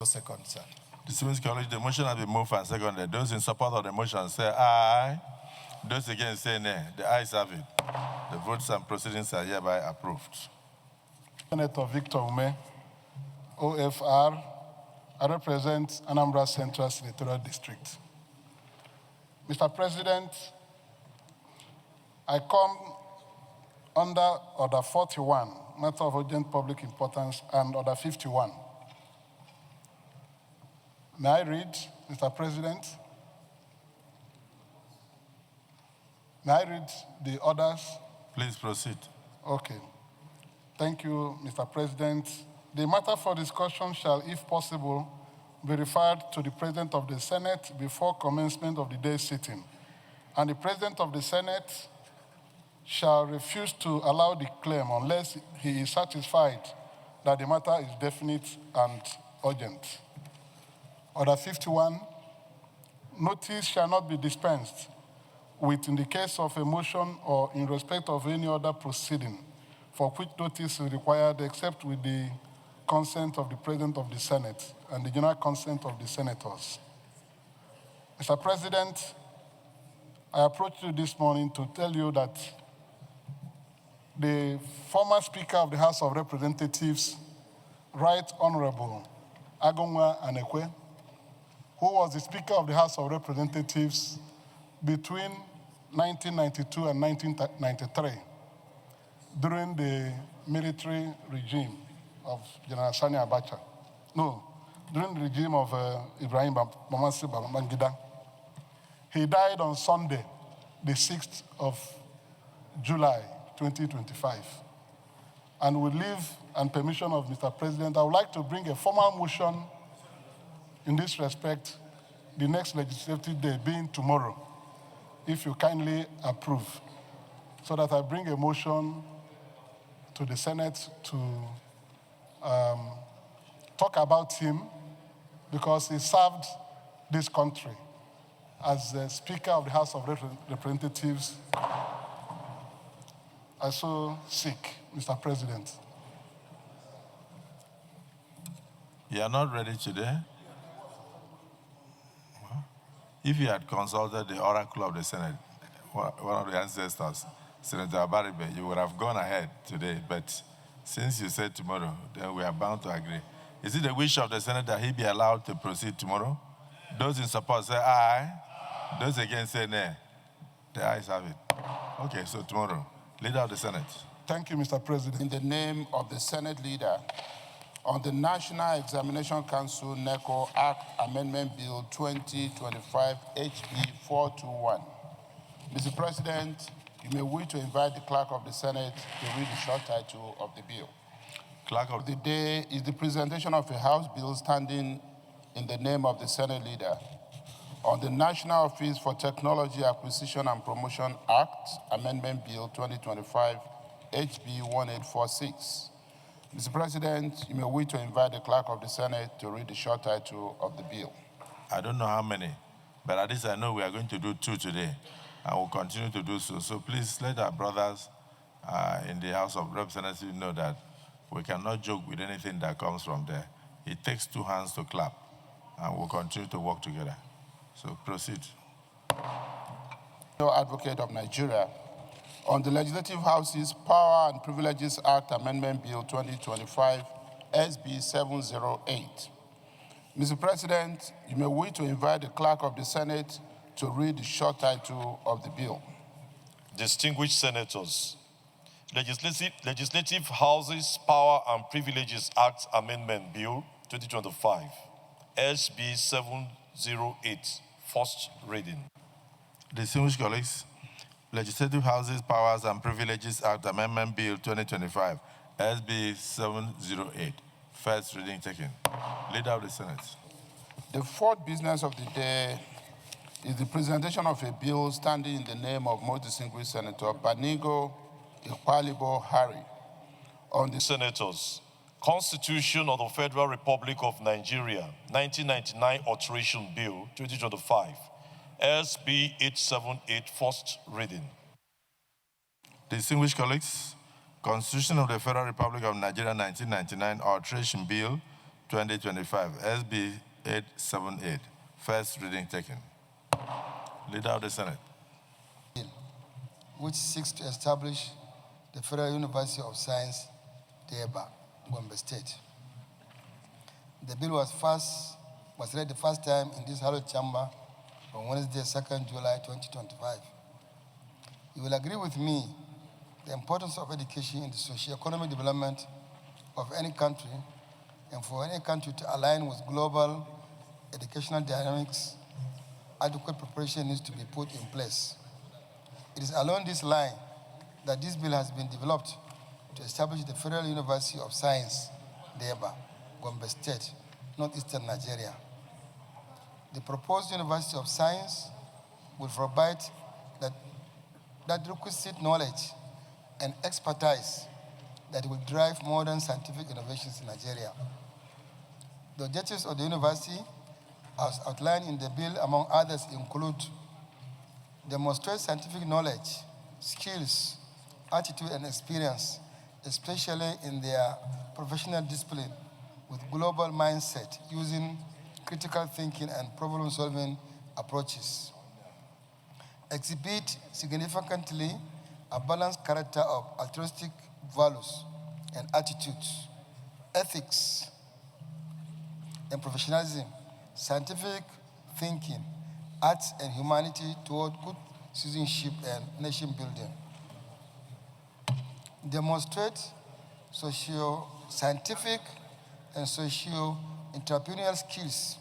Second, sir. Distinguished colleagues, the motion has been moved and seconded. Those in support of the motion say aye. Those against say nay. The ayes have it. The votes and proceedings are hereby approved. Senator Victor Ume, OFR. I represent Anambra Central Senatorial District. Mr. President, I come under Order 41, Matter of Urgent Public Importance, and Order 51. May I read, Mr. President? May I read the orders? Please proceed. Okay. Thank you, Mr. President. The matter for discussion shall, if possible, be referred to the President of the Senate before commencement of the day's sitting. And the President of the Senate shall refuse to allow the claim unless he is satisfied that the matter is definite and urgent. Order 51, notice shall not be dispensed with in the case of a motion or in respect of any other proceeding for which notice is required except with the consent of the President of the Senate and the general consent of the senators. Mr. President, I approached you this morning to tell you that the former Speaker of the House of Representatives, Right Honorable Agonwa Anekwe, who was the Speaker of the House of Representatives between 1992 and 1993, during the military regime of General Sani Abacha. No, during the regime of Ibrahim Bamasi Babangida. He died on Sunday, the 6th of July, 2025. And with leave and permission of Mr. President, I would like to bring a formal motion in this respect, the next legislative day being tomorrow, if you kindly approve, so that I bring a motion to the Senate to talk about him because he served this country as the Speaker of the House of Representatives. I so seek, Mr. President. You are not ready today? If you had consulted the oracle of the Senate, one of the ancestors, Senator Abaribe, you would have gone ahead today. But since you said tomorrow, then we are bound to agree. Is it the wish of the Senate that he be allowed to proceed tomorrow? Those in support say aye. Those against say nay. The ayes have it. Okay, so tomorrow, Leader of the Senate. Thank you, Mr. President. In the name of the Senate Leader, on the National Examination Council NECO Act Amendment Bill 2025 HB 421. Mr. President, you may wish to invite the Clerk of the Senate to read the short title of the bill. Clerk of the day is the presentation of a House bill standing in the name of the Senate Leader on the National Office for Technology Acquisition and Promotion Act Amendment Bill 2025 HB 1846. Mr. President, you may wish to invite the Clerk of the Senate to read the short title of the bill. I don't know how many, but at least I know we are going to do 2 today, and we'll continue to do so. So please let our brothers in the House of Representatives know that we cannot joke with anything that comes from there. It takes 2 hands to clap, and we'll continue to work together. So proceed. Advocate of Nigeria, on the Legislative House's Power and Privileges Act Amendment Bill 2025, SB 708. Mr. President, you may wish to invite the Clerk of the Senate to read the short title of the bill. Distinguished Senators, Legislative House's Power and Privileges Act Amendment Bill 2025, SB 708, first reading. Distinguished colleagues, Legislative Houses Powers and Privileges Act Amendment Bill 2025, SB 708. First reading taken. Leader of the Senate. The fourth business of the day is the presentation of a bill standing in the name of most distinguished Senator Banigo Iqbalibo Harry. On the Senators, Constitution of the Federal Republic of Nigeria, 1999 Alteration Bill 2025. SB 878, first reading. Distinguished colleagues, Constitution of the Federal Republic of Nigeria 1999 Alteration Bill 2025, SB 878. First reading taken. Leader of the Senate. Which seeks to establish the Federal University of Science, Naira, Gombe State. The bill was read the first time in this hallowed chamber on Wednesday, 2nd July 2025. You will agree with me the importance of education in the socio-economic development of any country, and for any country to align with global educational dynamics, adequate preparation needs to be put in place. It is along this line that this bill has been developed to establish the Federal University of Science, Naira, Gombe State, northeastern Nigeria. The proposed University of Science will provide that requisite knowledge and expertise that will drive modern scientific innovations in Nigeria. The objectives of the university, as outlined in the bill, among others, include demonstrate scientific knowledge, skills, attitude, and experience, especially in their professional discipline, with global mindset, using critical thinking and problem-solving approaches. Exhibit significantly a balanced character of altruistic values and attitudes, ethics and professionalism, scientific thinking, arts and humanity toward good citizenship and nation building. Demonstrate socio-scientific and socio-entrepreneurial skills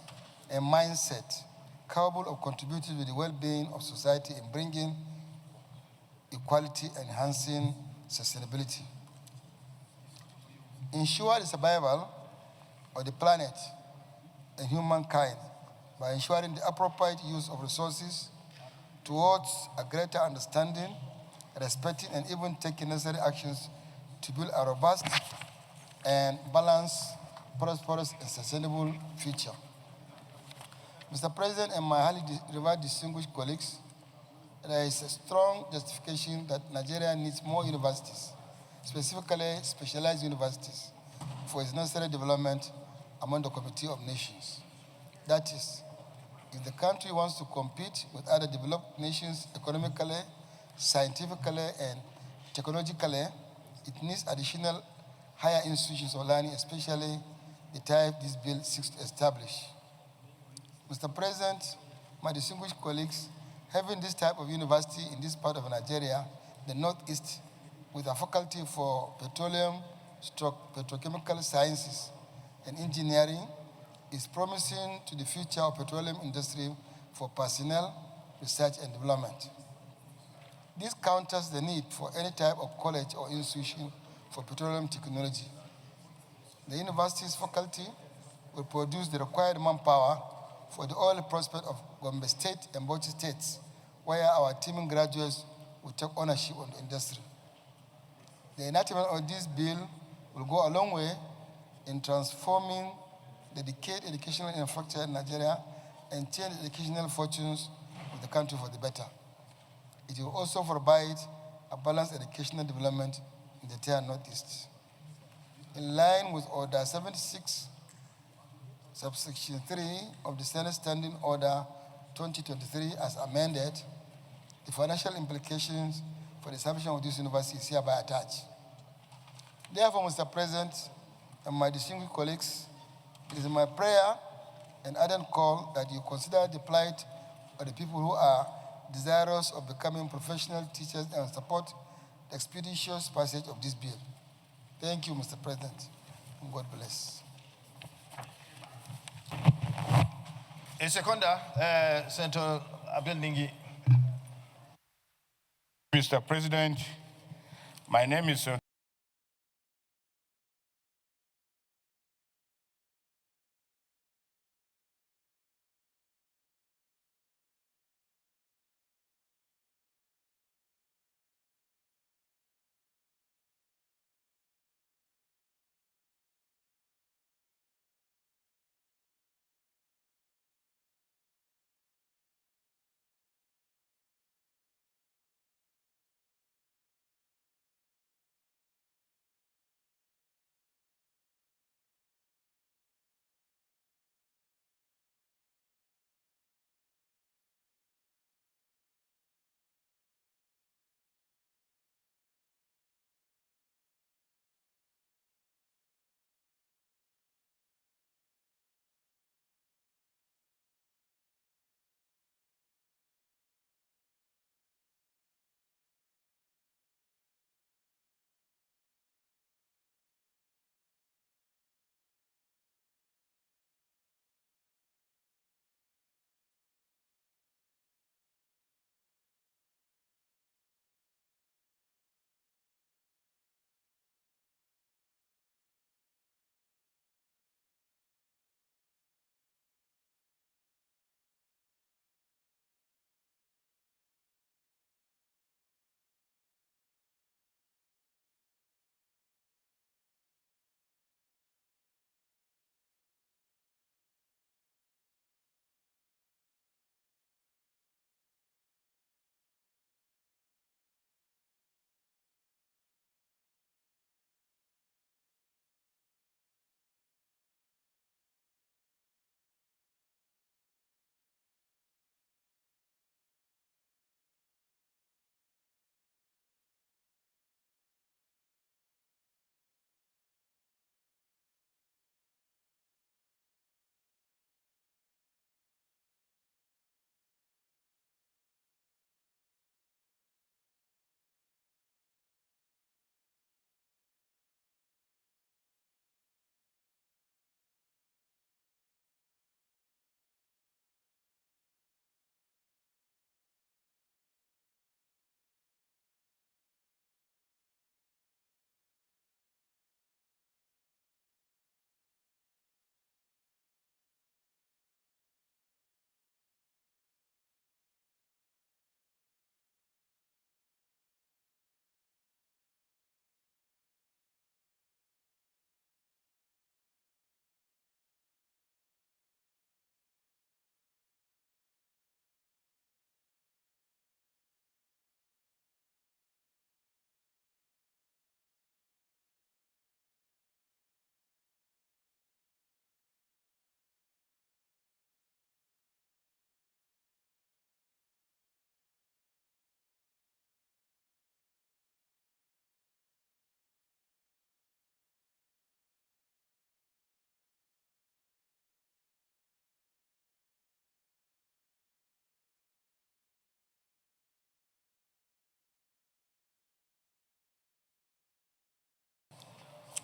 and mindset capable of contributing to the well-being of society in bringing equality and enhancing sustainability. Ensure the survival of the planet and humankind by ensuring the appropriate use of resources towards a greater understanding, respecting, and even taking necessary actions to build a robust and balanced, prosperous, and sustainable future. Mr. President and my highly revered distinguished colleagues, there is a strong justification that Nigeria needs more universities, specifically specialized universities, for its necessary development among the community of nations. That is, if the country wants to compete with other developed nations economically, scientifically, and technologically, it needs additional higher institutions of learning, especially the type this bill seeks to establish. Mr. President, my distinguished colleagues, having this type of university in this part of Nigeria, the Northeast, with a faculty for petroleum, petrochemical sciences, and engineering, is promising to the future of petroleum industry for personnel, research, and development. This counters the need for any type of college or institution for petroleum technology. The university's faculty will produce the required manpower for the oil prospect of Gombe State and Bauchi states, where our teaming graduates will take ownership of the industry. The enactment of this bill will go a long way in transforming the decayed educational infrastructure in Nigeria and change the educational fortunes of the country for the better. It will also provide a balanced educational development in the entire Northeast. In line with Order 76, Subsection 3 of the Senate Standing Order 2023 as amended, the financial implications for the establishment of this university is hereby attached. Therefore, Mr. President and my distinguished colleagues, it is my prayer and ardent call that you consider the plight of the people who are desirous of becoming professional teachers and support the expeditious passage of this bill. Thank you, Mr. President, and God bless. A seconder, Senator Abdel Ningi. Mr. President, my name is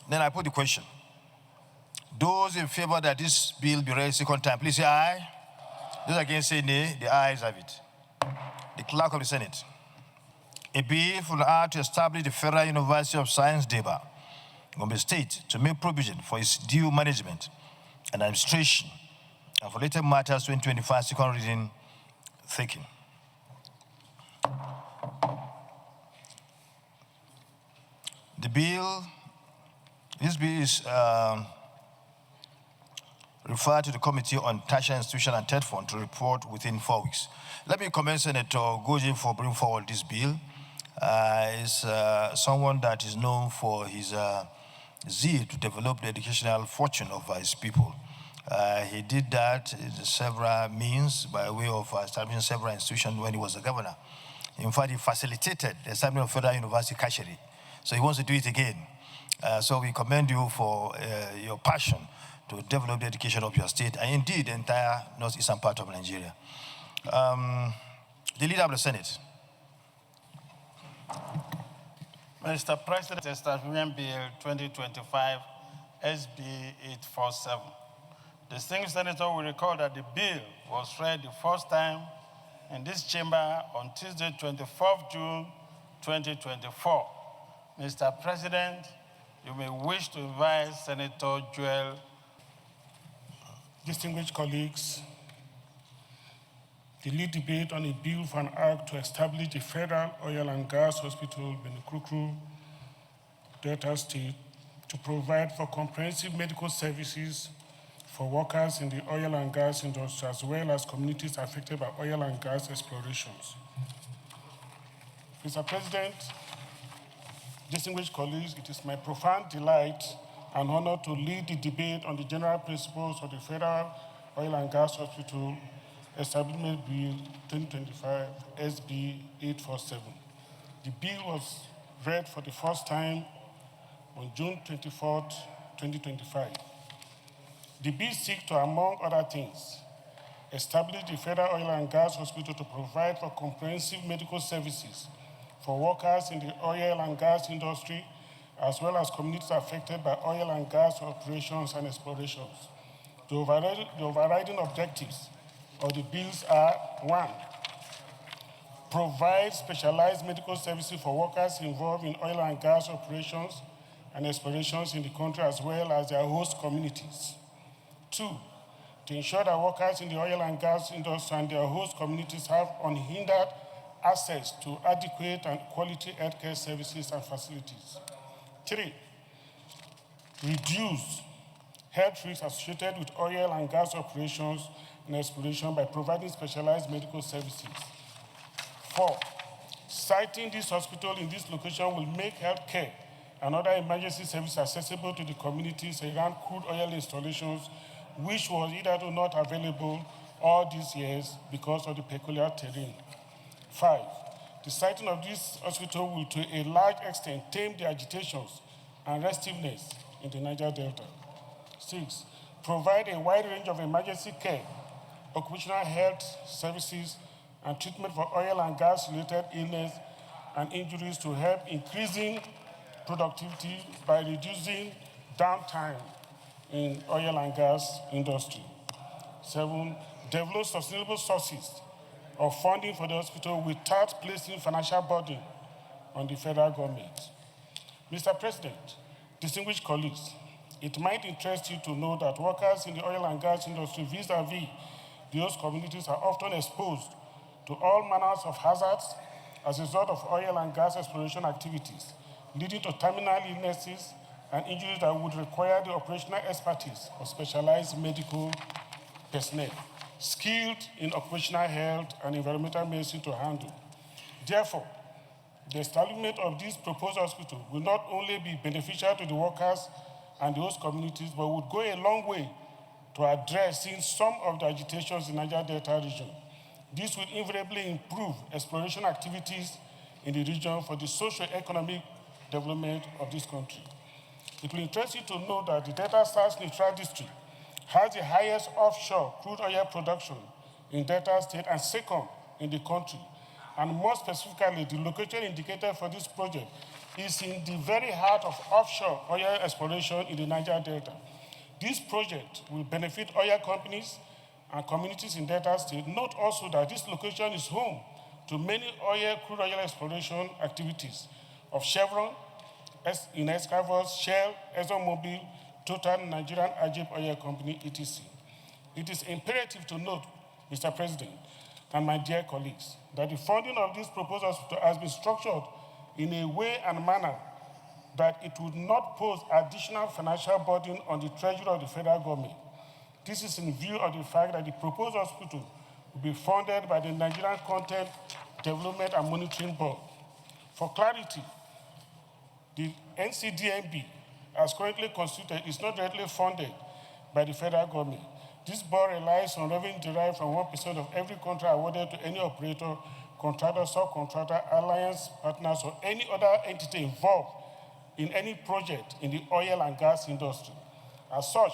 Then I put the question. Those in favor that this bill be read second time, please say aye. Those against say nay. The ayes have it. The Clerk of the Senate. A bill for the Act to establish the Federal University of Science, Deba, Gombe State, to make provision for its due management and administration, and for later matters 2025 second reading taken. This bill is referred to the Committee on Tertiary Institution and Third Fund to report within 4 weeks. Let me commend Senator Goje for bringing forward this bill. He's someone that is known for his zeal to develop the educational fortune of his people. He did that in several means by way of establishing several institutions when he was a governor. In fact, he facilitated the establishment of Federal University Kashiri. So he wants to do it again. So we commend you for your passion to develop the education of your state, and indeed the entire northeastern part of Nigeria. The Leader of the Senate. Mr. President, Establishment Bill 2025, SB 847. Distinguished Senator will recall that the bill was read the first time in this chamber on Tuesday, 24th June 2024. Mr. President, you may wish to invite Senator Joel. Distinguished colleagues, the lead debate on a bill for an act to establish the Federal Oil and Gas Hospital, Benin-Krukru, Delta State, to provide for comprehensive medical services for workers in the oil and gas industry, as well as communities affected by oil and gas explorations. Mr. President, distinguished colleagues, it is my profound delight and honor to lead the debate on the general principles of the Federal Oil and Gas Hospital Establishment Bill 2025, SB 847. The bill was read for the first time on June 24, 2025. The bill seeks to, among other things, establish the Federal Oil and Gas Hospital to provide for comprehensive medical services for workers in the oil and gas industry, as well as communities affected by oil and gas operations and explorations. The overriding objectives of the bills are: 1, provide specialized medical services for workers involved in oil and gas operations and explorations in the country, as well as their host communities. 2, to ensure that workers in the oil and gas industry and their host communities have unhindered access to adequate and quality healthcare services and facilities. 3, reduce health risks associated with oil and gas operations and exploration by providing specialized medical services. 4, siting this hospital in this location will make healthcare and other emergency services accessible to the communities around crude oil installations, which was either not available all these years because of the peculiar terrain. 5, the siting of this hospital will to a large extent tame the agitations and restiveness in the Niger Delta. 6, provide a wide range of emergency care, occupational health services, and treatment for oil and gas-related illness and injuries to help increasing productivity by reducing downtime in oil and gas industry. 7, develop sustainable sources of funding for the hospital without placing financial burden on the federal government. Mr. President, distinguished colleagues, it might interest you to know that workers in the oil and gas industry vis-a-vis the host communities are often exposed to all manners of hazards as a result of oil and gas exploration activities, leading to terminal illnesses and injuries that would require the operational expertise of specialized medical personnel, skilled in occupational health and environmental medicine to handle. Therefore, the establishment of this proposed hospital will not only be beneficial to the workers and the host communities, but would go a long way to addressing some of the agitations in the Niger Delta region. This will invariably improve exploration activities in the region for the socio-economic development of this country. It will interest you to know that the Delta South Neutral District has the highest offshore crude oil production in Delta State and second in the country. And more specifically, the location indicated for this project is in the very heart of offshore oil exploration in the Niger Delta. This project will benefit oil companies and communities in Delta State. Note also that this location is home to many crude oil exploration activities of Chevron, in Escavos, Shell, ExxonMobil, Total, Nigerian Ajib Oil Company, etc. It is imperative to note, Mr. President, and my dear colleagues, that the funding of this proposed hospital has been structured in a way and manner that it would not pose additional financial burden on the treasury of the federal government. This is in view of the fact that the proposed hospital will be funded by the Nigerian Content Development and Monitoring Board. For clarity, the NCDMB, as currently constituted, is not directly funded by the federal government. This board relies on revenue derived from 1% of every contract awarded to any operator, contractor, subcontractor, alliance partners, or any other entity involved in any project in the oil and gas industry. As such,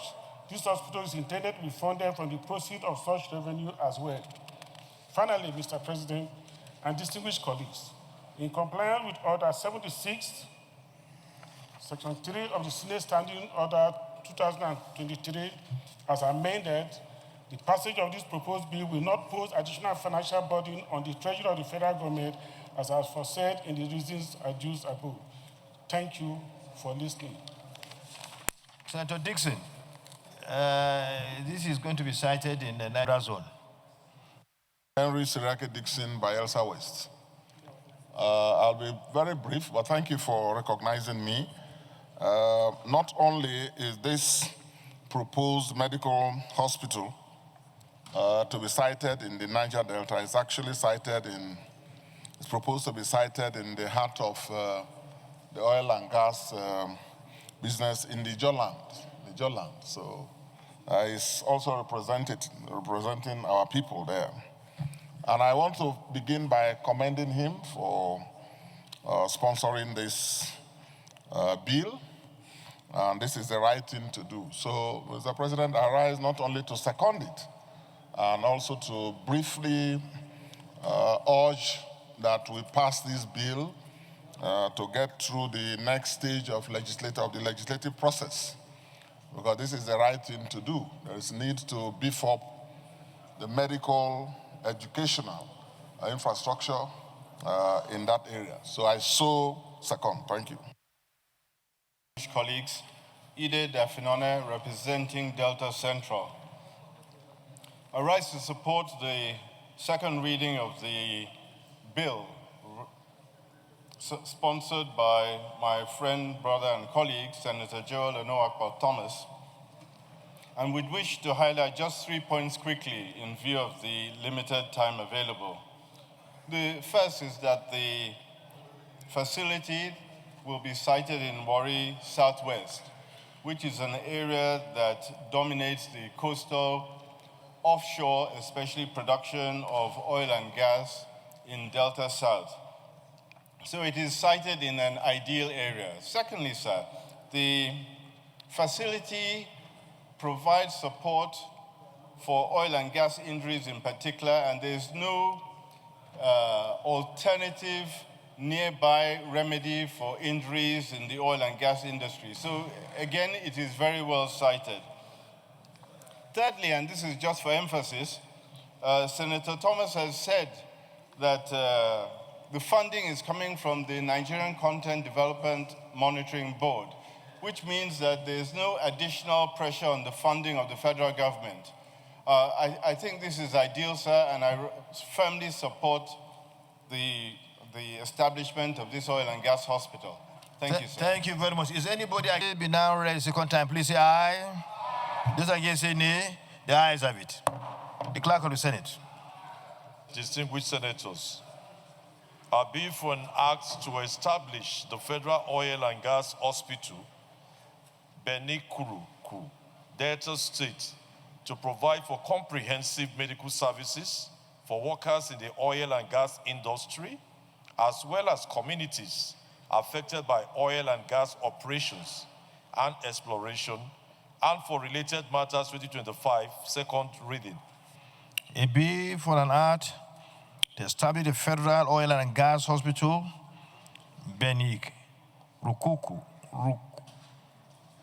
this hospital is intended to be funded from the proceeds of such revenue as well. Finally, Mr. President and distinguished colleagues, in compliance with Order 76, Section 3 of the Senate Standing Order 2023, as amended, the passage of this proposed bill will not pose additional financial burden on the treasury of the federal government, as I foresaid in the reasons adduced above. Thank you for listening. Senator Dixon, this is going to be cited in the Naira zone. Henry Sirake Dixon by Elsa West. I'll be very brief, but thank you for recognizing me. Not only is this proposed medical hospital to be sited in the Niger Delta, it's actually it's proposed to be sited in the heart of the oil and gas business in the Joland. So it's also representing our people there. And I want to begin by commending him for sponsoring this bill. And this is the right thing to do. So, Mr. President, I rise not only to second it, and also to briefly urge that we pass this bill to get through the next stage of the legislative process, because this is the right thing to do. There is need to beef up the medical, educational infrastructure in that area. So I second. Thank you. Colleagues, Ide Dafinone representing Delta Central. I rise to support the second reading of the bill sponsored by my friend, brother, and colleague, Senator Joel Akpoti-Uduaghan, and would wish to highlight just 3 points quickly in view of the limited time available. The first is that the facility will be sited in Warri Southwest, which is an area that dominates the coastal, offshore, especially production of oil and gas in Delta South. So it is sited in an ideal area. Secondly, sir, the facility provides support for oil and gas injuries in particular, and there's no alternative nearby remedy for injuries in the oil and gas industry. So again, it is very well cited. Thirdly, and this is just for emphasis, Senator Thomas has said that the funding is coming from the Nigerian Content Development Monitoring Board, which means that there's no additional pressure on the funding of the federal government. I think this is ideal, sir, and I firmly support the establishment of this oil and gas hospital. Thank you, sir. Thank you very much. Is anybody against be now ready second time? Please say aye. Those against say nay. The ayes have it. The clerk of the Senate. Distinguished senators, I bill for an act to establish the Federal Oil and Gas Hospital, Benin-Kuru, Delta State, to provide for comprehensive medical services for workers in the oil and gas industry, as well as communities affected by oil and gas operations and exploration, and for related matters 2025, second reading. A bill for an act to establish the Federal Oil and Gas Hospital, Benin, Rukuku,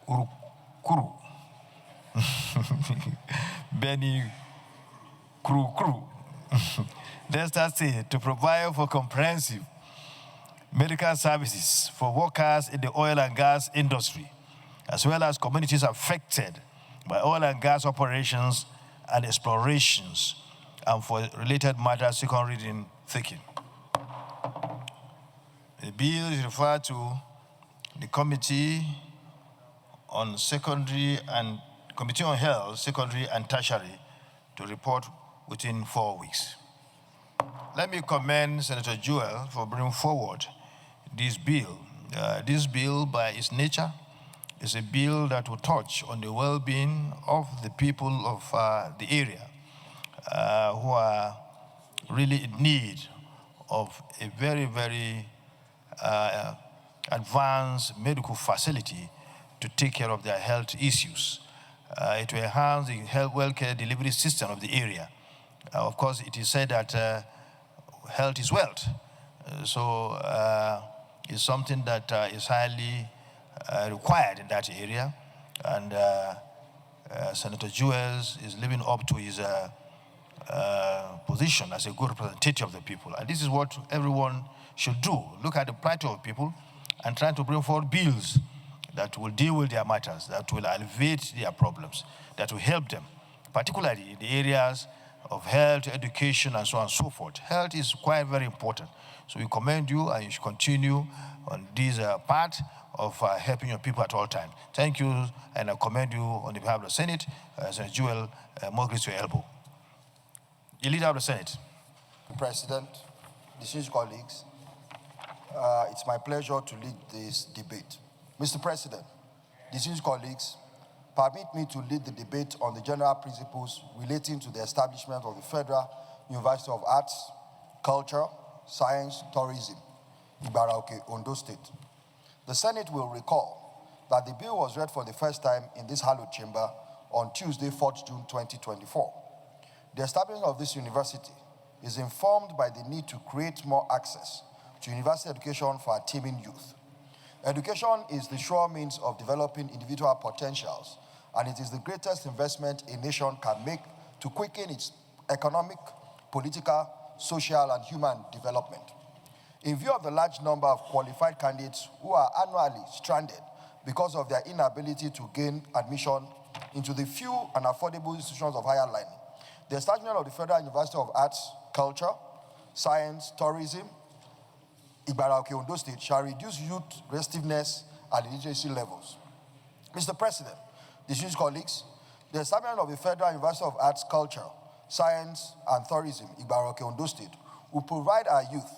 Rukuru, Benny Kru, Delta State to provide for comprehensive medical services for workers in the oil and gas industry, as well as communities affected by oil and gas operations and explorations, and for related matters, second reading thinking. The bill is referred to the Committee on Health, Secondary and Tertiary to report within 4 weeks. Let me commend Senator Jewell for bringing forward this bill. This bill, by its nature, is a bill that will touch on the well-being of the people of the area who are really in need of a very, very advanced medical facility to take care of their health issues. It will enhance the health welfare delivery system of the area. Of course, it is said that health is wealth. So it's something that is highly required in that area. And Senator Jewell is living up to his position as a good representative of the people. And this is what everyone should do. Look at the plight of people and try to bring forward bills that will deal with their matters, that will alleviate their problems, that will help them, particularly in the areas of health, education, and so on and so forth. Health is quite very important. So we commend you, and you should continue on this part of helping your people at all times. Thank you, and I commend you on behalf of the Senate. Senator Jewell, more grace to your elbow. The Leader of the Senate. President, distinguished colleagues, it's my pleasure to lead this debate. Mr. President, distinguished colleagues, permit me to lead the debate on the general principles relating to the establishment of the Federal University of Arts, Culture, Science, Tourism, Ibarauke, Ondo State. The Senate will recall that the bill was read for the first time in this hallowed chamber on Tuesday, 4th June 2024. The establishment of this university is informed by the need to create more access to university education for our teeming youth. Education is the sure means of developing individual potentials, and it is the greatest investment a nation can make to quicken its economic, political, social, and human development. In view of the large number of qualified candidates who are annually stranded because of their inability to gain admission into the few and affordable institutions of higher learning, the establishment of the Federal University of Arts, Culture, Science, Tourism, Ibarauke, Ondo State shall reduce youth restiveness and illiteracy levels. Mr. President, distinguished colleagues, the establishment of the Federal University of Arts, Culture, Science, and Tourism, Ibarauke, Ondo State, will provide our youth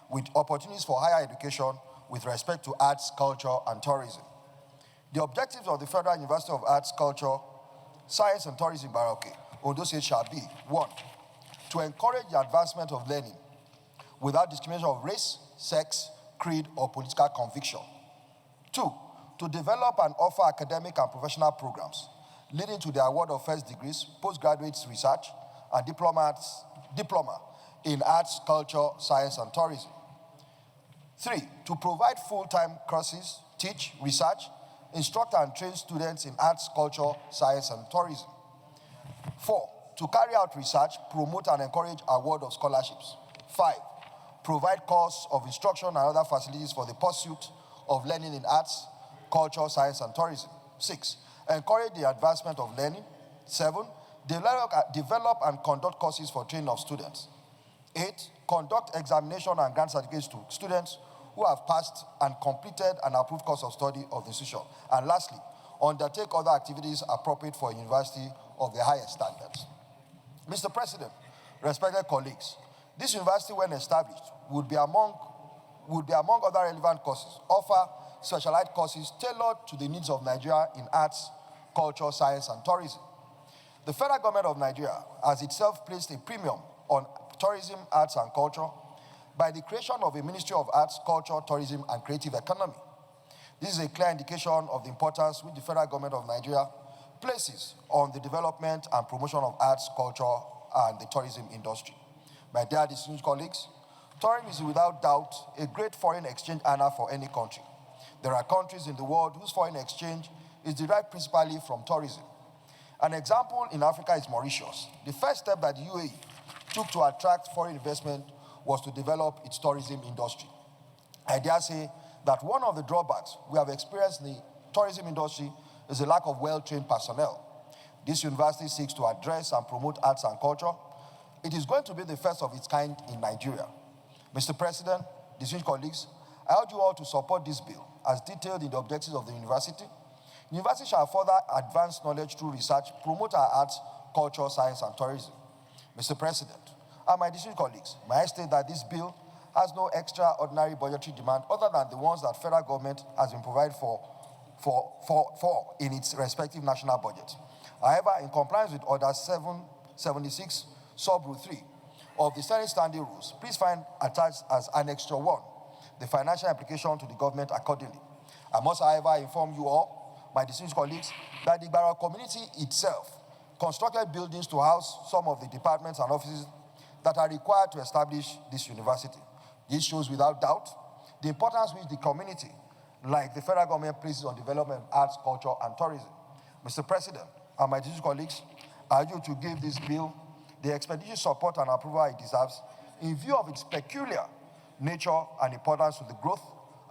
with opportunities for higher education with respect to arts, culture, and tourism. The objectives of the Federal University of Arts, Culture, Science, and Tourism, Ibarauke, Ondo State shall be: 1, to encourage the advancement of learning without discrimination of race, sex, creed, or political conviction. 2, to develop and offer academic and professional programs leading to the award of first degrees, postgraduate research, and diploma in arts, culture, science, and tourism. 3, to provide full-time courses, teach, research, instruct, and train students in arts, culture, science, and tourism. 4, to carry out research, promote, and encourage award of scholarships. 5, provide course of instruction and other facilities for the pursuit of learning in arts, culture, science, and tourism. 6, encourage the advancement of learning. 7, develop and conduct courses for training of students. 8, conduct examination and grant certificates to students who have passed and completed an approved course of study of the institution. And lastly, undertake other activities appropriate for a university of the highest standards. Mr. President, respected colleagues, this university, when established, would be among other relevant courses, offer specialized courses tailored to the needs of Nigeria in arts, culture, science, and tourism. The federal government of Nigeria has itself placed a premium on tourism, arts, and culture by the creation of a Ministry of Arts, Culture, Tourism, and Creative Economy. This is a clear indication of the importance which the federal government of Nigeria places on the development and promotion of arts, culture, and the tourism industry. My dear distinguished colleagues, tourism is without doubt a great foreign exchange earner for any country. There are countries in the world whose foreign exchange is derived principally from tourism. An example in Africa is Mauritius. The first step that the UAE took to attract foreign investment was to develop its tourism industry. I dare say that one of the drawbacks we have experienced in the tourism industry is the lack of well-trained personnel. This university seeks to address and promote arts and culture. It is going to be the first of its kind in Nigeria. Mr. President, distinguished colleagues, I urge you all to support this bill as detailed in the objectives of the university. The university shall further advance knowledge through research, promote our arts, culture, science, and tourism. Mr. President, and my distinguished colleagues, may I state that this bill has no extraordinary budgetary demand other than the ones that federal government has been provided for in its respective national budget. However, in compliance with Order 776, Sub-Rule 3 of the Senate Standing Rules, please find attached as Annex 1 the financial implication to the government accordingly. I must, however, inform you all, my distinguished colleagues, that the Barrow community itself constructed buildings to house some of the departments and offices that are required to establish this university. This shows without doubt the importance which the community, like the federal government, places on development of arts, culture, and tourism. Mr. President, and my distinguished colleagues, I urge you to give this bill the expeditious support and approval it deserves in view of its peculiar nature and importance to the growth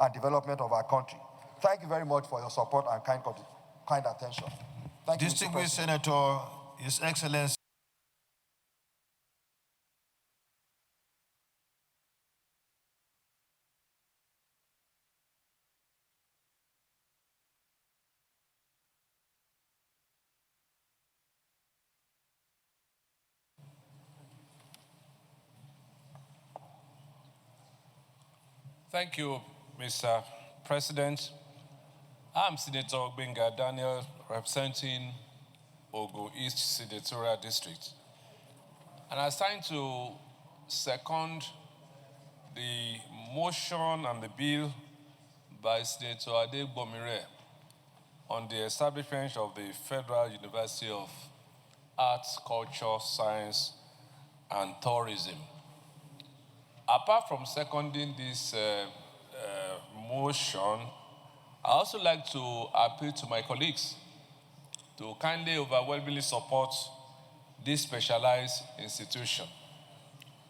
and development of our country. Thank you very much for your support and kind attention. Thank you, Distinguished Senator, His Excellency. Thank you, Mr. President. I'm Senator Benga Daniel, representing Ogun East Senatorial District. And I stand to second the motion and the bill by Senator Adegbomire on the establishment of the Federal University of Arts, Culture, Science, and Tourism. Apart from seconding this motion, I also like to appeal to my colleagues to kindly overwhelmingly support this specialized institution.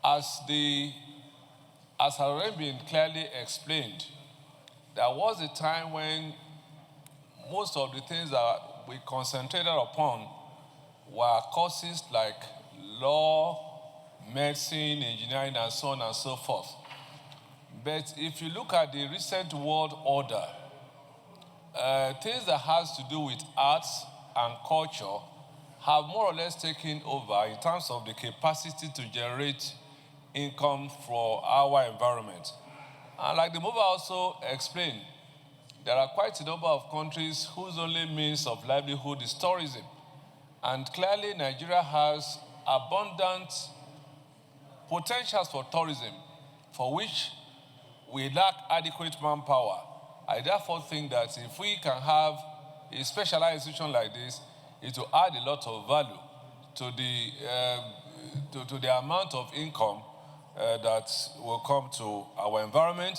As has already been clearly explained, there was a time when most of the things that we concentrated upon were courses like law, medicine, engineering, and so on and so forth. But if you look at the recent world order, things that has to do with arts and culture have more or less taken over in terms of the capacity to generate income for our environment. And like the mover also explained, there are quite a number of countries whose only means of livelihood is tourism. And clearly Nigeria has abundant potentials for tourism, for which we lack adequate manpower. I therefore think that if we can have a specialized institution like this, it will add a lot of value to the amount of income that will come to our environment.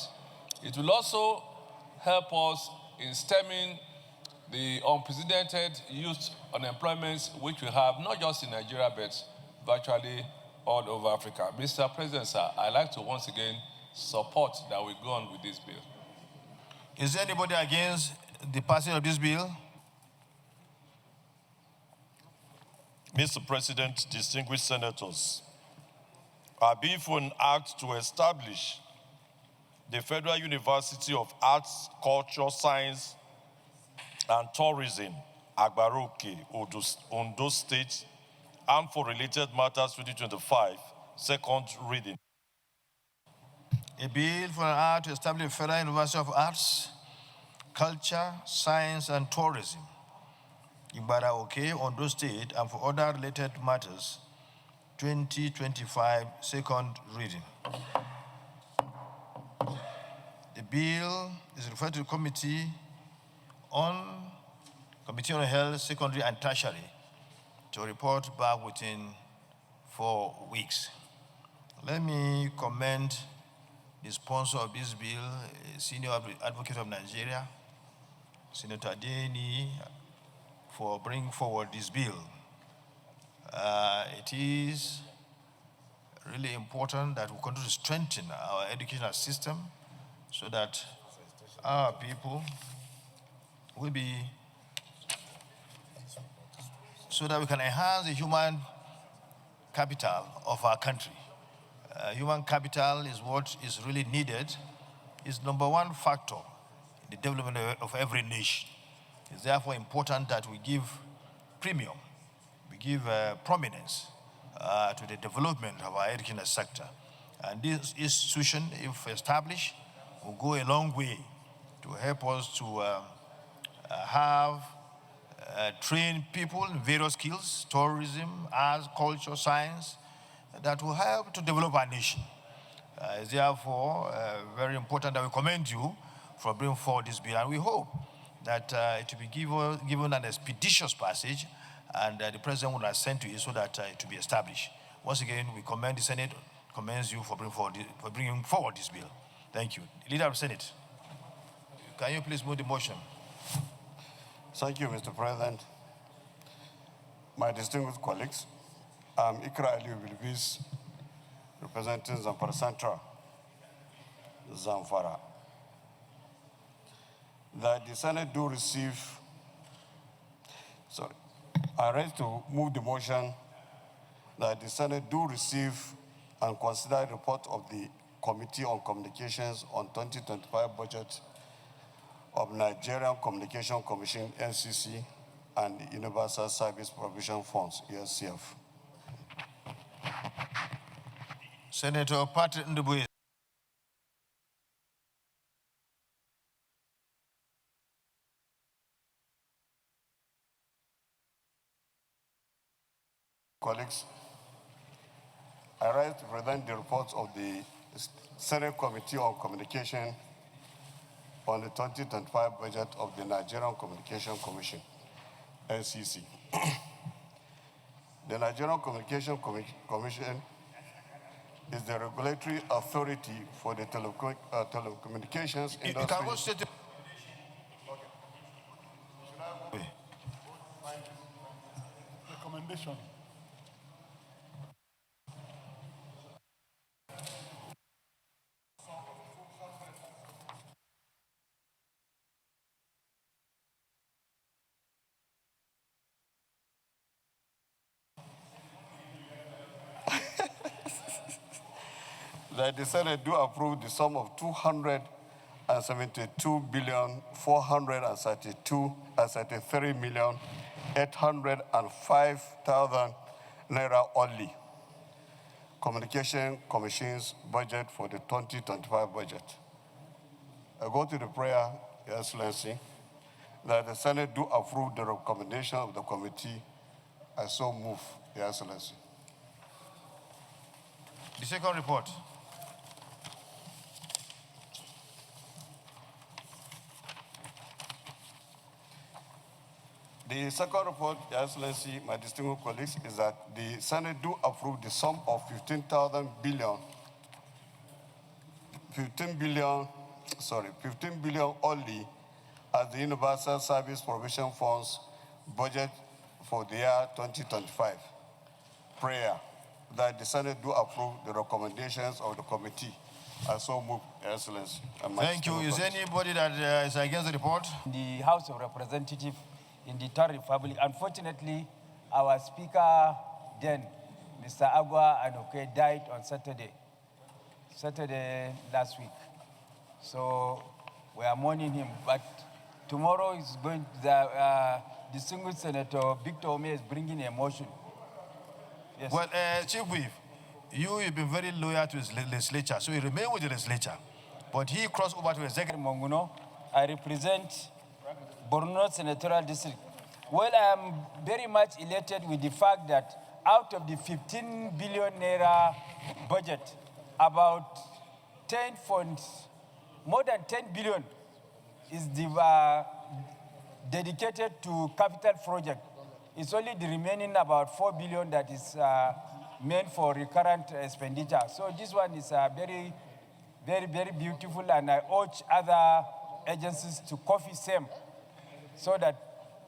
It will also help us in stemming the unprecedented youth unemployment which we have, not just in Nigeria, but virtually all over Africa. Mr. President, sir, I'd like to once again support that we go on with this bill. Is there anybody against the passing of this bill? Mr. President, distinguished senators, I being for an act to establish the Federal University of Arts, Culture, Science, and Tourism, Agbaroke, Ondo State, and for related matters 2025, second reading. A bill for an act to establish a Federal University of Arts, Culture, Science, and Tourism, Igboraoke, Ondo State, and for other related matters, 2025, second reading. The bill is referred to the Committee on Health, Secondary, and Tertiary to report back within 4 weeks. Let me commend the sponsor of this bill, Senior Advocate of Nigeria, Senator Adeni, for bringing forward this bill. It is really important that we continue to strengthen our educational system so that our people will be, so that we can enhance the human capital of our country. Human capital is what is really needed. It's number one factor in the development of every nation. It's therefore important that we give premium, we give prominence to the development of our educational sector. And this institution, if established, will go a long way to help us to have trained people in various skills, tourism, arts, culture, science, that will help to develop our nation. It's therefore very important that we commend you for bringing forward this bill, and we hope that it will be given an expeditious passage, and the President will assent to it so that it will be established. Once again, we commend the Senate, commends you for bringing forward this bill. Thank you. Leader of the Senate, can you please move the motion? Thank you, Mr. President. My distinguished colleagues, I'm Ikra Ali Bilbis, representing Zamfara Central, Zamfara. That the Senate do receive, I raise to move the motion that the Senate do receive and consider the report of the Committee on Communications on 2025 budget of Nigerian Communication Commission, NCC, and the Universal Service Provision Funds, USCF. Senator Patrick Ndubuis. Colleagues, I rise to present the reports of the Senate Committee on Communication on the 2025 budget of the Nigerian Communication Commission, NCC. The Nigerian Communication Commission is the regulatory authority for the telecommunications industry. You can go straight to recommendation. That the Senate do approve the sum of 272,433,805,000 Naira only. Communication Commission's budget for the 2025 budget. I go to the prayer, Your Excellency, that the Senate do approve the recommendation of the committee. I so move, Your Excellency. the second report. The second report, Your Excellency, my distinguished colleagues, is that the Senate do approve the sum of 15 billion only as the Universal Service Provision Funds budget for the year 2025. Prayer that the Senate do approve the recommendations of the committee. I so move, Your Excellency. Thank you. Is there anybody that is against the report? The House of Representatives in the Third Republic. Unfortunately, our speaker then, Mr. Agua Anoke, died on Saturday last week. So we are mourning him. But tomorrow is going, the distinguished Senator Victor Ome is bringing a motion. Yes. Well, Chief Whip, you've been very loyal to his legislature, so he remained with the legislature. But he crossed over to Executive. Monguno, I represent Borno Senatorial District. Well, I am very much elated with the fact that out of the 15 billion Naira budget, about more than 10 billion is dedicated to capital project. It's only the remaining about 4 billion that is meant for recurrent expenditure. So this one is very, very, very beautiful, and I urge other agencies to copy same so that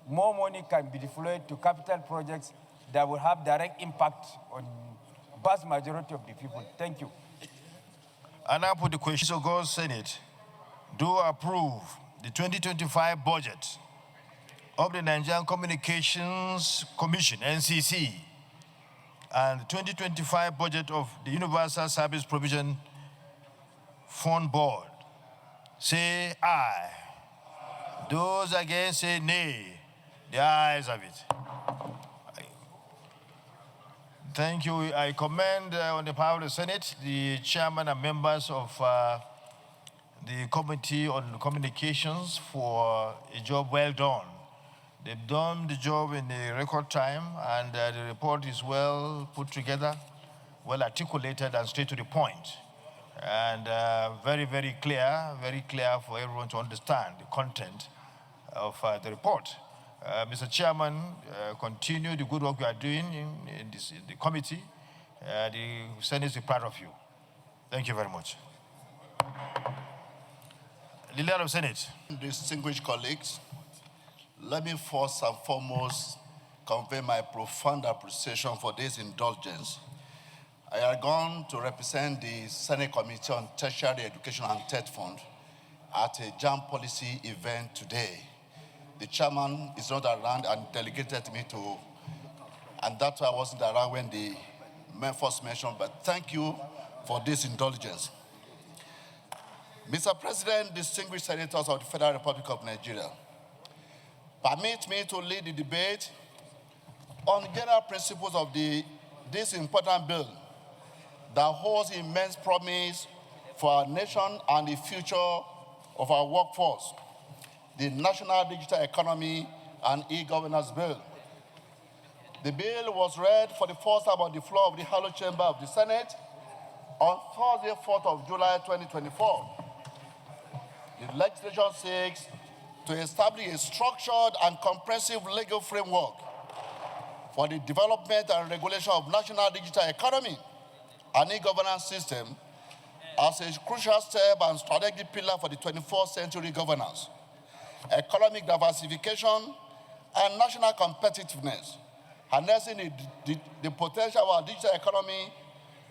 more money can be deployed to capital projects that will have direct impact on vast majority of the people. Thank you. And now put the question. So go Senate, do approve the 2025 budget of the Nigerian Communications Commission, NCC, and the 2025 budget of the Universal Service Provision Fund Board. Say aye. Those against say nay. The ayes have it. Thank you. I commend on the power of the Senate, the chairman and members of the Committee on Communications for a job well done. They've done the job in a record time, and the report is well put together, well articulated, and straight to the point. And very, very clear for everyone to understand the content of the report. Mr. Chairman, continue the good work you are doing in the committee. The Senate is proud of you. Thank you very much. Leader of Senate. Distinguished colleagues, let me first and foremost convey my profound appreciation for this indulgence. I am going to represent the Senate Committee on Tertiary Education and TED Fund at a JAM policy event today. The chairman is not around and delegated me to, and that's why I wasn't around when the first mentioned, but thank you for this indulgence. Mr. President, distinguished senators of the Federal Republic of Nigeria, permit me to lead the debate on general principles of this important bill that holds immense promise for our nation and the future of our workforce, the National Digital Economy and E-Governance Bill. The bill was read for the first time on the floor of the Hallowed Chamber of the Senate on Thursday, 4th of July, 2024. The legislation seeks to establish a structured and comprehensive legal framework for the development and regulation of national digital economy and e-governance system as a crucial step and strategic pillar for the 21st century governance, economic diversification, and national competitiveness, harnessing the potential of our digital economy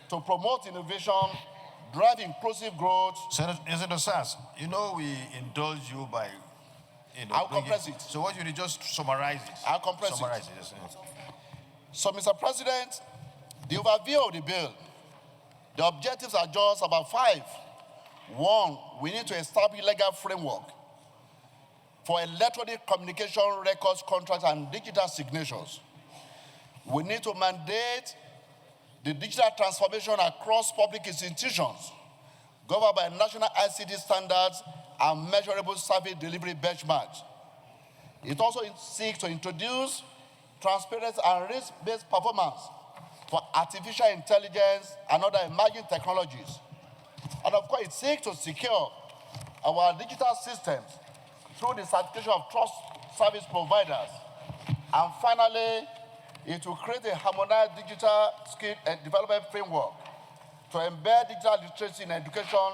to promote innovation, drive inclusive growth. Senator Sass, you know we indulge you by, I'll compress it. So what you just summarize it? I'll compress summarize it. Yes. So, Mr. President, the overview of the bill, the objectives are just about 5. 1, we need to establish legal framework for electronic communication records, contracts, and digital signatures. We need to mandate the digital transformation across public institutions, governed by national ICT standards and measurable service delivery benchmarks. It also seeks to introduce transparency and risk-based performance for artificial intelligence and other emerging technologies. And of course, it seeks to secure our digital systems through the certification of trust service providers. And finally, it will create a harmonized digital skill and development framework to embed digital literacy in education,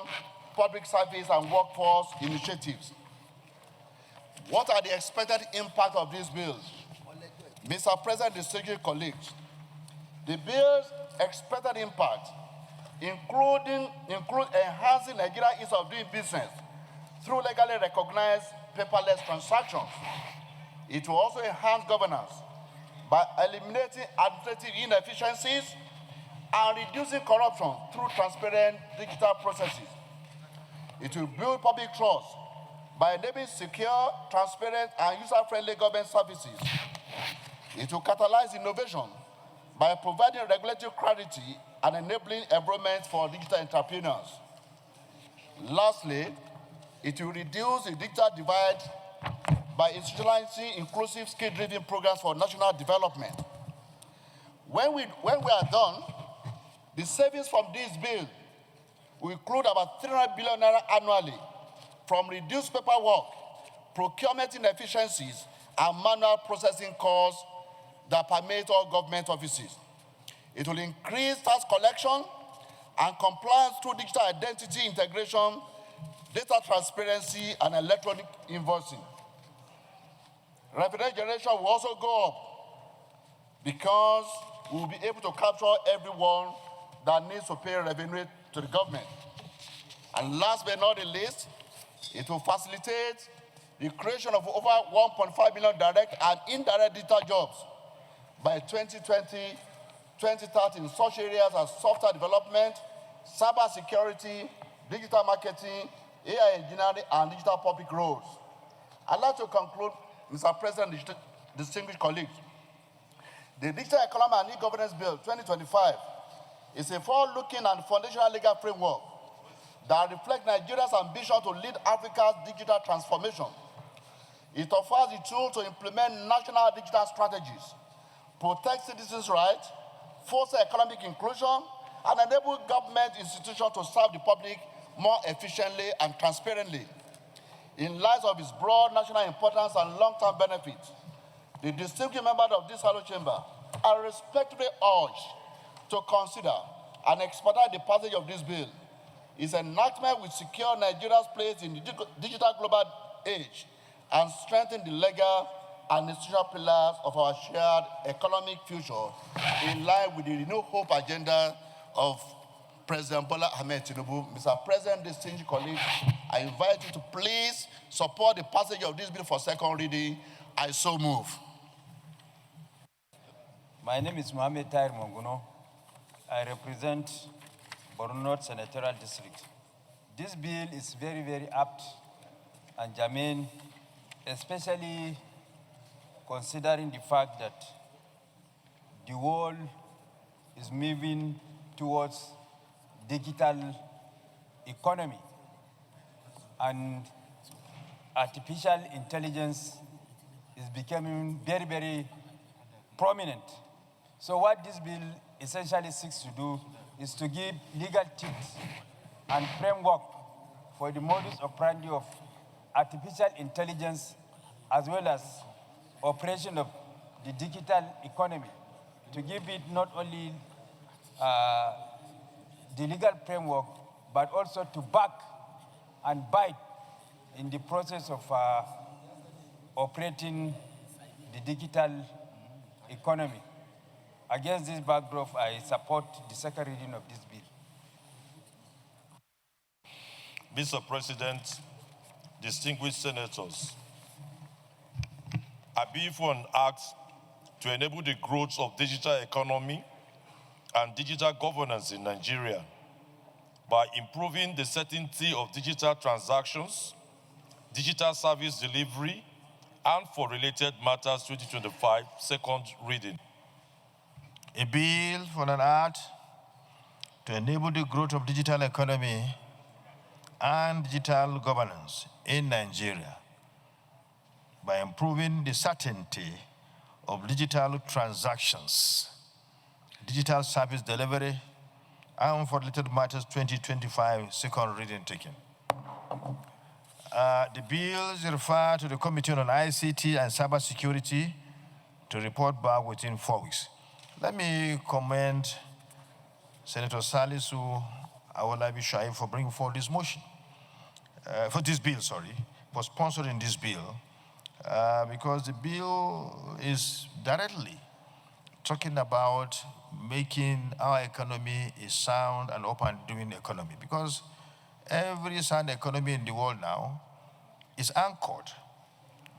public service, and workforce initiatives. What are the expected impact of these bills? Mr. President, distinguished colleagues, the bill's expected impact include enhancing Nigeria's ease of doing business through legally recognized paperless transactions. It will also enhance governance by eliminating administrative inefficiencies and reducing corruption through transparent digital processes. It will build public trust by enabling secure, transparent, and user-friendly government services. It will catalyze innovation by providing regulatory clarity and enabling environment for digital entrepreneurs. Lastly, it will reduce the digital divide by institutionalizing inclusive skill-driven programs for national development. When we are done, the savings from this bill will include about 300 billion naira annually from reduced paperwork, procurement inefficiencies, and manual processing costs that permeate all government offices. It will increase tax collection and compliance through digital identity integration, data transparency, and electronic invoicing. Revenue generation will also go up because we will be able to capture everyone that needs to pay revenue to the government. And last but not the least, it will facilitate the creation of over 1.5 million direct and indirect digital jobs by 2020, 2030 in such areas as software development, cyber security, digital marketing, AI engineering, and digital public roles. I'd like to conclude, Mr. President, distinguished colleagues. The Digital Economy and E-Governance Bill 2025 is a forward-looking and foundational legal framework that reflects Nigeria's ambition to lead Africa's digital transformation. It offers the tool to implement national digital strategies, protect citizens' rights, foster economic inclusion, and enable government institutions to serve the public more efficiently and transparently. In light of its broad national importance and long-term benefits, the distinguished members of this Hollow Chamber are respectfully urged to consider and expedite the passage of this bill. Its enactment will secure Nigeria's place in the digital global age and strengthen the legal and institutional pillars of our shared economic future in line with the renewed hope agenda of President Bola Ahmed Tinubu. Mr. President, distinguished colleagues, I invite you to please support the passage of this bill for second reading. I so move. My name is Mohamed Tahir Monguno. I represent Borno Senatorial District. This bill is very, very apt and germane, especially considering the fact that the world is moving towards digital economy and artificial intelligence is becoming very, very prominent. So what this bill essentially seeks to do is to give legal tips and framework for the modus operandi of artificial intelligence as well as operation of the digital economy, to give it not only the legal framework, but also to back and bite in the process of operating the digital economy. Against this backdrop, I support the second reading of this bill. Mr. President, distinguished senators, I bill for an act to enable the growth of digital economy and digital governance in Nigeria by improving the certainty of digital transactions, digital service delivery, and for related matters 2025, second reading. A bill for an act to enable the growth of digital economy and digital governance in Nigeria by improving the certainty of digital transactions, digital service delivery, and for related matters 2025, second reading taken. The bills refer to the Committee on ICT and Cybersecurity to report back within 4 weeks. Let me commend Senator Salisu Awolabi Shaib for bringing forward this motion, for sponsoring this bill, because the bill is directly talking about making our economy a sound and up and doing economy, because every sound economy in the world now is anchored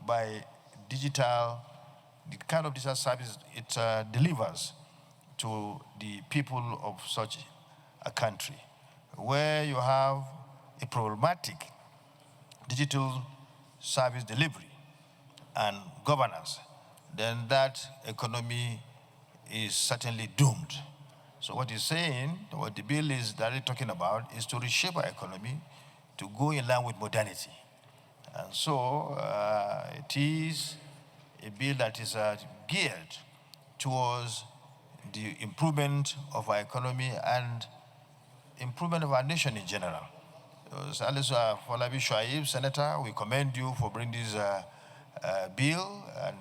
by digital, the kind of digital service it delivers to the people of such a country. Where you have a problematic digital service delivery and governance, then that economy is certainly doomed. So what he's saying, what the bill is directly talking about, is to reshape our economy to go in line with modernity. And so it is a bill that is geared towards the improvement of our economy and improvement of our nation in general. Salisu Afolabi Shuaib, Senator, we commend you for bringing this bill, and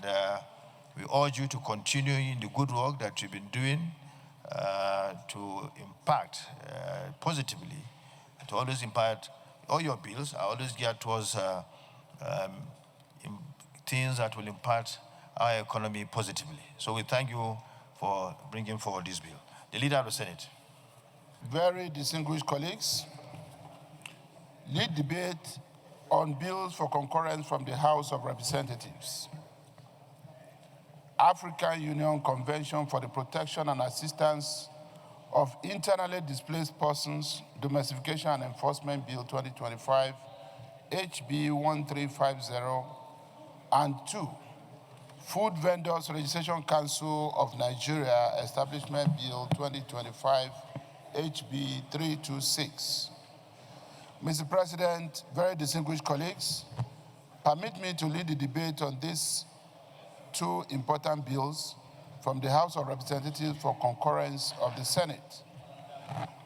we urge you to continue in the good work that you've been doing to impact positively, to always impact all your bills are always geared towards things that will impact our economy positively. So we thank you for bringing forward this bill. The Leader of the Senate. Very distinguished colleagues, lead debate on bills for concurrence from the House of Representatives. African Union Convention for the Protection and Assistance of Internally Displaced Persons, Domestication and Enforcement Bill 2025, HB 1350, and 2, Food Vendors Registration Council of Nigeria Establishment Bill 2025, HB 326. Mr. President, very distinguished colleagues, permit me to lead the debate on these two important bills from the House of Representatives for concurrence of the Senate.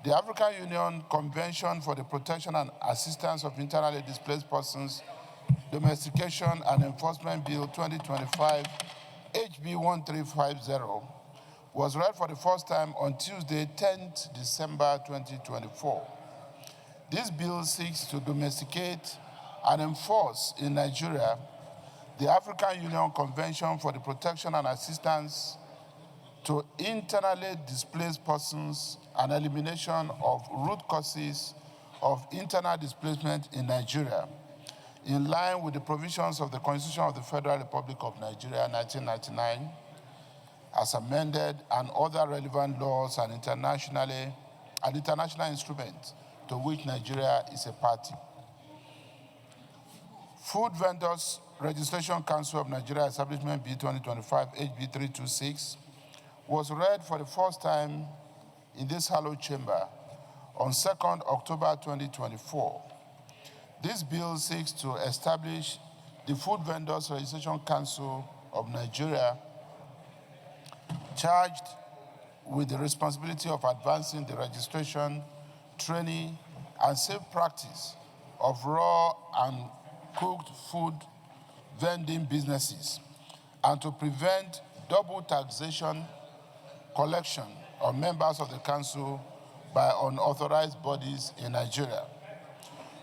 The African Union Convention for the Protection and Assistance of Internally Displaced Persons, Domestication and Enforcement Bill 2025, HB 1350, was read for the first time on Tuesday, 10th December 2024. This bill seeks to domesticate and enforce in Nigeria the African Union Convention for the Protection and Assistance to Internally Displaced Persons and Elimination of Root Causes of Internal Displacement in Nigeria, in line with the provisions of the Constitution of the Federal Republic of Nigeria, 1999, as amended, and other relevant laws and international instruments to which Nigeria is a party. Food Vendors Registration Council of Nigeria Establishment Bill 2025, HB 326, was read for the first time in this hallowed chamber on 2nd October 2024. This bill seeks to establish the Food Vendors Registration Council of Nigeria, charged with the responsibility of advancing the registration, training, and safe practice of raw and cooked food vending businesses, and to prevent double taxation collection of members of the council by unauthorized bodies in Nigeria.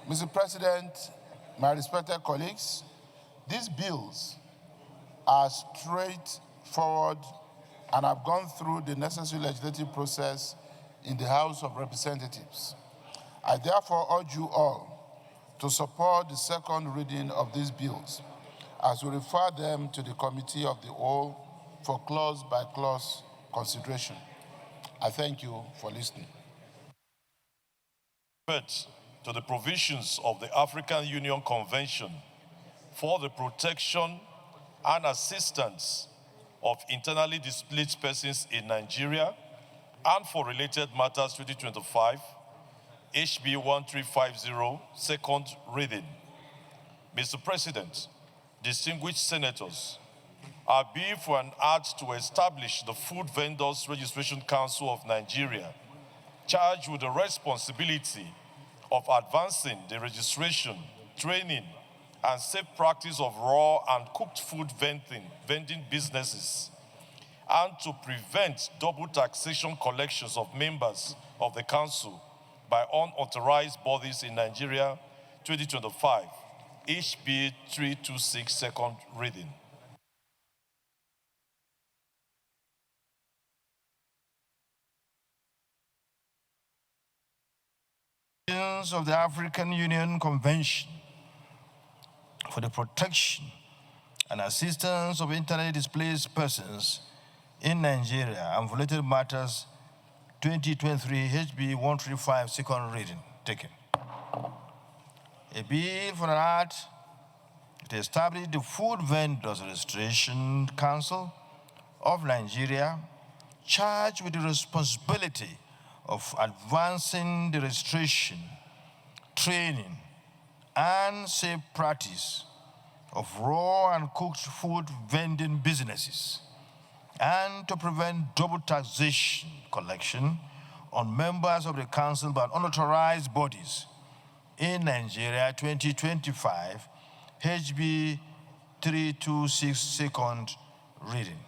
Mr. President, my respected colleagues, these bills are straightforward and have gone through the necessary legislative process in the House of Representatives. I therefore urge you all to support the second reading of these bills as we refer them to the Committee of the Whole for clause-by-clause consideration. I thank you for listening. To the provisions of the African Union Convention for the Protection and Assistance of Internally Displaced Persons in Nigeria and for related matters 2025, HB 1350, second reading. Mr. President, distinguished senators, I bill for an act to establish the Food Vendors Registration Council of Nigeria, charged with the responsibility of advancing the registration, training, and safe practice of raw and cooked food vending businesses, and to prevent double taxation collections of members of the council by unauthorized bodies in Nigeria, 2025, HB 326, second reading. Of the African Union Convention for the Protection and Assistance of Internally Displaced Persons in Nigeria and for related matters 2023 HB 135, second reading taken. A bill for an act to establish the Food Vendors Registration Council of Nigeria, charged with the responsibility of advancing the registration, training, and safe practice of raw and cooked food vending businesses, and to prevent double taxation collection on members of the council by unauthorized bodies in Nigeria, 2025, HB 326, second reading.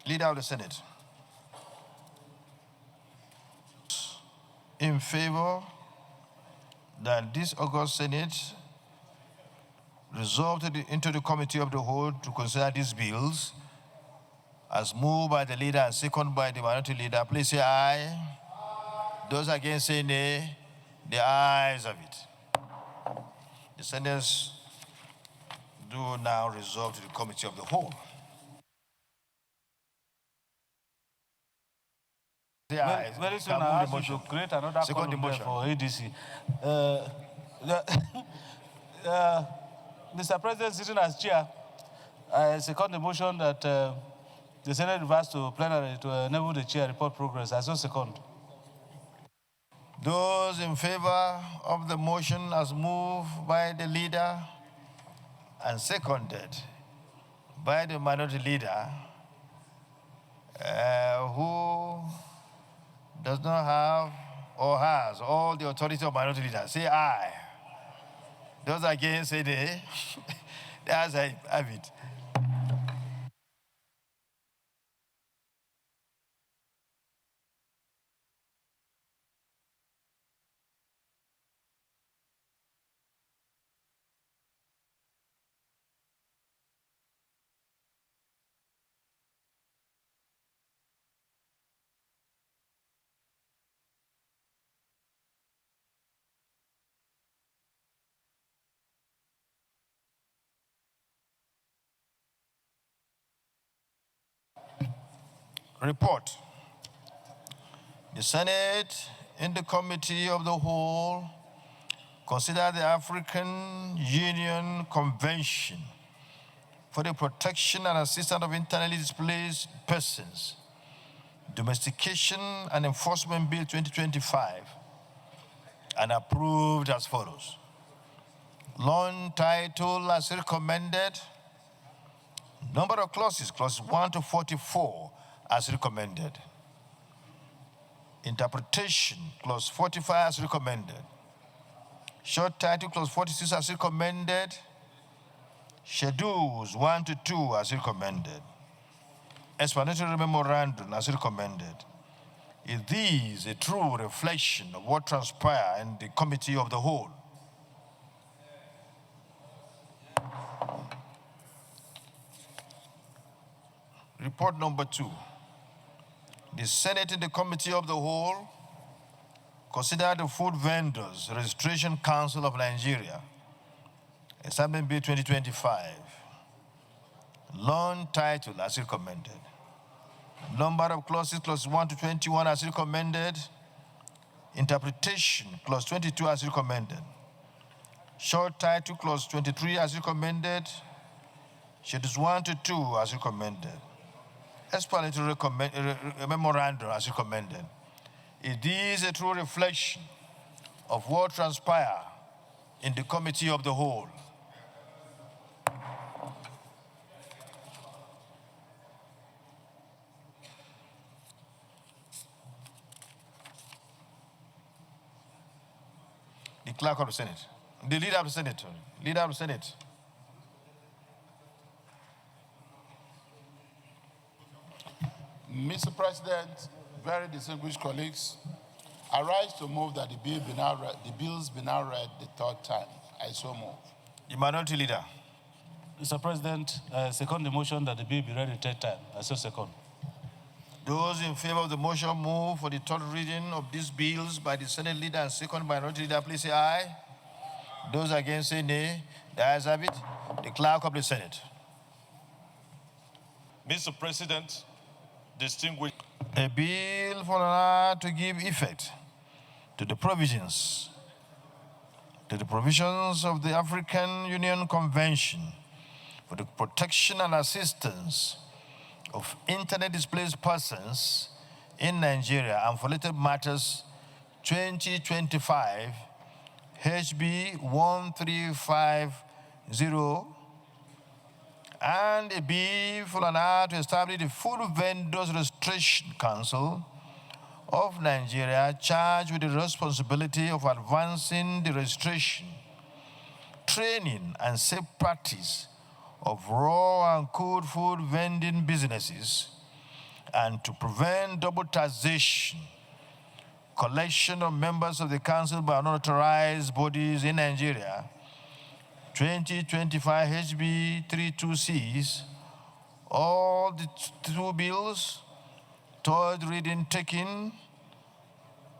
Leader of the Senate. In favor that this August Senate resolved into the Committee of the Whole to consider these bills as moved by the leader and seconded by the minority leader, please say aye. Those against say nay. The ayes of it. The senators do now resolve to the Committee of the Whole. Very soon I ask you to create another column there for ADC. Mr. President, sitting as chair, I second the motion that the Senate reverse to plenary to enable the chair report progress. I so second. Those in favor of the motion as moved by the leader and seconded by the minority leader, who does not have or has all the authority of minority leader, say aye. Those against say nay. That's I have it. Report. The Senate, in the Committee of the Whole, consider the African Union Convention for the Protection and Assistance of Internally Displaced Persons, Domestication and Enforcement Bill 2025, and approved as follows. Long title as recommended. Number of clauses, clauses 1 to 44, as recommended. Interpretation, clause 45 as recommended. Short title, clause 46 as recommended. Schedules 1 to 2 as recommended. Explanatory memorandum as recommended. Is this a true reflection of what transpired in the Committee of the Whole? Report number 2. The Senate in the Committee of the Whole considered the Food Vendors Registration Council of Nigeria, Assembly Bill 2025. Long title as recommended. Number of clauses, clause 1 to 21 as recommended. Interpretation, clause 22 as recommended. Short title, clause 23 as recommended. Schedules 1 to 2 as recommended. Explanatory memorandum as recommended. It is a true reflection of what transpired in the Committee of the Whole. The clerk of the Senate, the leader of the Senate, leader of the Senate. Mr. President, very distinguished colleagues, I rise to move that the bills be now read the third time. I so move. The minority leader. Mr. President, I second the motion that the bill be read the third time. I so second. Those in favor of the motion move for the third reading of these bills by the Senate leader and second by minority leader, please say aye. Those against say nay. The ayes have it. The clerk of the Senate. Mr. President, distinguished. A bill for an act to give effect to the provisions of the African Union Convention for the Protection and Assistance of Internet Displaced Persons in Nigeria and for related matters 2025 HB 1350 and a bill for an act to establish the Food Vendors Registration Council of Nigeria charged with the responsibility of advancing the registration, training, and safe practice of raw and cold food vending businesses and to prevent double taxation, collection of members of the council by unauthorized bodies in Nigeria, 2025 HB 32Cs, all the two bills, third reading taken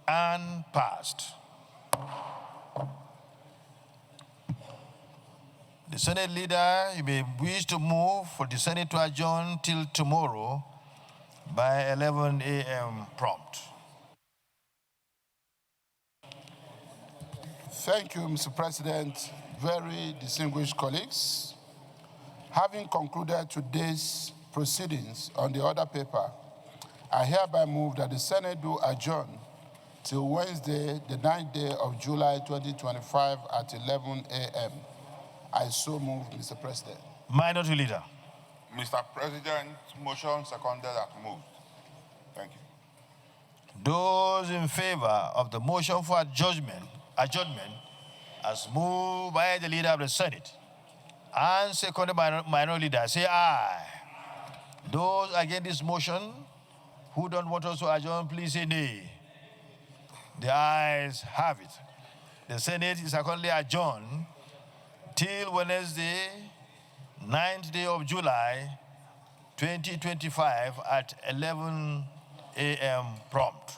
and passed. The Senate leader, you may wish to move for the Senate to adjourn till tomorrow by 11 a.m. prompt. Thank you, Mr. President. Very distinguished colleagues. Having concluded today's proceedings on the order paper, I hereby move that the Senate do adjourn till Wednesday, the 9th day of July 2025 at 11 a.m. I so move, Mr. President. Minority Leader. Mr. President, motion seconded and moved. Thank you. Those in favor of the motion for adjournment as moved by the leader of the Senate and seconded by minority leader, say aye. Those against this motion who don't want us to adjourn, please say nay. The ayes have it. The Senate is accordingly adjourned till Wednesday, 9th day of July, 2025 at 11 a.m. prompt.